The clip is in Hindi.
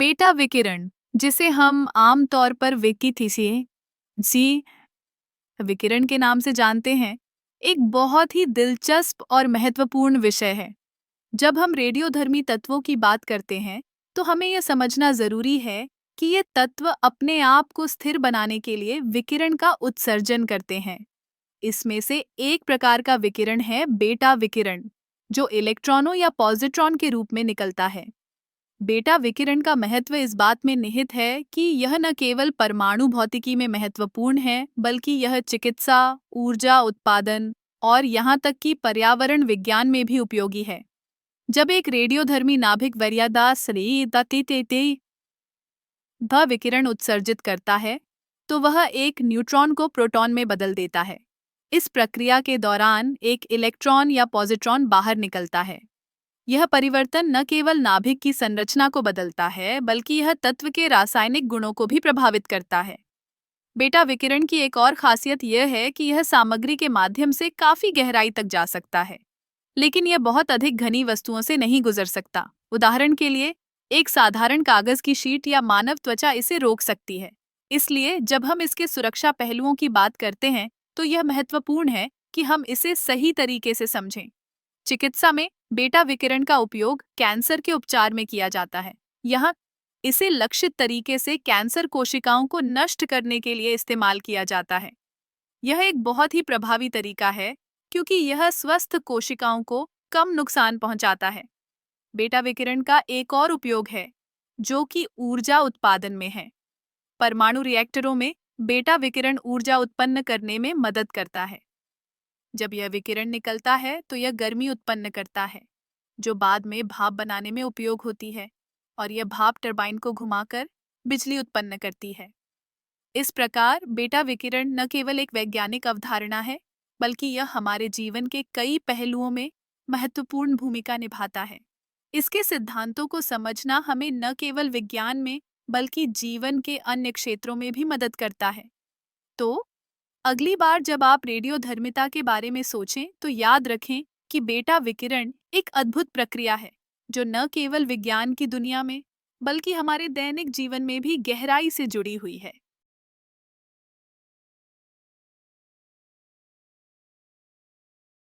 बेटा विकिरण, जिसे हम आम तौर पर विकी थीसी जी विकिरण के नाम से जानते हैं, एक बहुत ही दिलचस्प और महत्वपूर्ण विषय है। जब हम रेडियोधर्मी तत्वों की बात करते हैं, तो हमें यह समझना जरूरी है कि ये तत्व अपने आप को स्थिर बनाने के लिए विकिरण का उत्सर्जन करते हैं। इसमें से एक प्रकार का विकिरण है बेटा विकिरण, जो इलेक्ट्रॉनों या पॉजिट्रॉन के रूप में निकलता है। बेटा विकिरण का महत्व इस बात में निहित है कि यह न केवल परमाणु भौतिकी में महत्वपूर्ण है, बल्कि यह चिकित्सा, ऊर्जा उत्पादन और यहाँ तक कि पर्यावरण विज्ञान में भी उपयोगी है। जब एक रेडियोधर्मी नाभिक भ विकिरण उत्सर्जित करता है, तो वह एक न्यूट्रॉन को प्रोटॉन में बदल देता है। इस प्रक्रिया के दौरान एक इलेक्ट्रॉन या पॉजिट्रॉन बाहर निकलता है। यह परिवर्तन न केवल नाभिक की संरचना को बदलता है, बल्कि यह तत्व के रासायनिक गुणों को भी प्रभावित करता है। बेटा विकिरण की एक और खासियत यह है कि यह सामग्री के माध्यम से काफी गहराई तक जा सकता है, लेकिन यह बहुत अधिक घनी वस्तुओं से नहीं गुजर सकता। उदाहरण के लिए, एक साधारण कागज की शीट या मानव त्वचा इसे रोक सकती है। इसलिए जब हम इसके सुरक्षा पहलुओं की बात करते हैं, तो यह महत्वपूर्ण है कि हम इसे सही तरीके से समझें। चिकित्सा में बेटा विकिरण का उपयोग कैंसर के उपचार में किया जाता है। यहाँ इसे लक्षित तरीके से कैंसर कोशिकाओं को नष्ट करने के लिए इस्तेमाल किया जाता है। यह एक बहुत ही प्रभावी तरीका है, क्योंकि यह स्वस्थ कोशिकाओं को कम नुकसान पहुंचाता है। बेटा विकिरण का एक और उपयोग है, जो कि ऊर्जा उत्पादन में है। परमाणु रिएक्टरों में बेटा विकिरण ऊर्जा उत्पन्न करने में मदद करता है। जब यह विकिरण निकलता है, तो यह गर्मी उत्पन्न करता है, जो बाद में भाप बनाने में उपयोग होती है, और यह भाप टरबाइन को घुमाकर बिजली उत्पन्न करती है। इस प्रकार बेटा विकिरण न केवल एक वैज्ञानिक अवधारणा है, बल्कि यह हमारे जीवन के कई पहलुओं में महत्वपूर्ण भूमिका निभाता है। इसके सिद्धांतों को समझना हमें न केवल विज्ञान में, बल्कि जीवन के अन्य क्षेत्रों में भी मदद करता है। तो अगली बार जब आप रेडियोधर्मिता के बारे में सोचें, तो याद रखें कि बेटा विकिरण एक अद्भुत प्रक्रिया है, जो न केवल विज्ञान की दुनिया में, बल्कि हमारे दैनिक जीवन में भी गहराई से जुड़ी हुई है।